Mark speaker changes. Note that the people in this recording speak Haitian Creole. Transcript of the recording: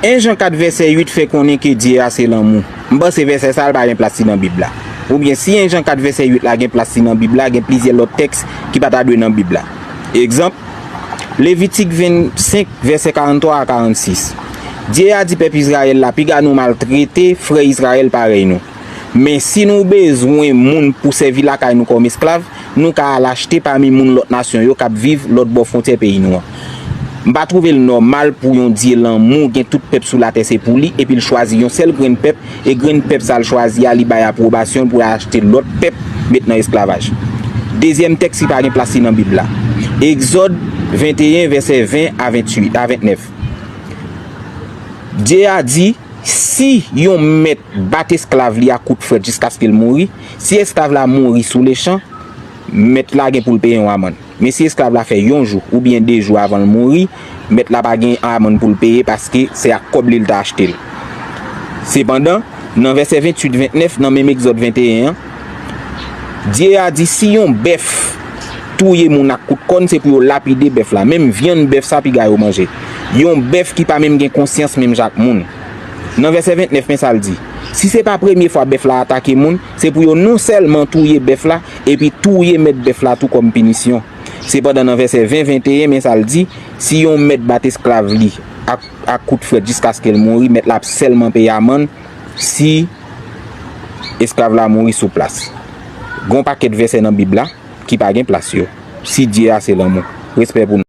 Speaker 1: 1 Jean 4 verset 8 fait connaître que Dieu a c'est l'amour. M'ba c'est verset ça pas place dans Bible là. Ou bien si 1 Jean 4 verset 8 là gen place dans Bible là, gen plusieurs autres textes qui pas dans Bible là. Exemple Lévitique 25 verset 43 à 46. Dieu a dit peuple Israël là, puis gars nous maltraiter frère Israël pareil nous. Mais si nous besoin moun pour servir la caille nous comme esclave, nous ka l'acheter parmi moun l'autre nation yo k'ap vivre l'autre bord frontière pays nous. M'pa trouver le normal pour yon dire l'amour gen tout peuple sur la terre c'est pour lui et puis il choisit yon seul grain peuple et grain peuple ça le choisit à li bay approbation pour acheter l'autre peuple mettre dans esclavage. Deuxième texte qui pas gen place dans Bible là. Exode 21 verset 20 à 28 à 29. Dieu a dit si yon met bat esclave li à coup de feu jusqu'à ce qu'il mourit, si esclave la mourit sous les champs, mettre la gen pour le payer un amende. Mais si esclave la fait un jour ou bien 2 jours avant de mourir, mettre la pas gen amende pour le payer parce que c'est à cob li t'a acheté. Cependant, dans verset 28-29 dans même Exode 21, Dieu a dit si yon bœuf touye moun ak coup de conne c'est pour lapider bœuf là, même viande bœuf ça puis gars yo manger. Yon bœuf qui pas même gen conscience même Jacques moun. Dans verset 29 mais ça le dit. Si c'est pas première fois bœuf là attaquer moun, c'est pour non seulement touyer bœuf là et puis touyer mettre bœuf là tout comme punition. C'est pas dans verset 20-21 mais ça le dit si on met bat esclave li à coup de feu jusqu'à ce qu'elle mourit, mettre là seulement payer amende si esclave là mourir sous place. Gon paquet de verset dans Bible là qui pas gen place yo. Si Dieu a c'est l'amour. Respect pour nous.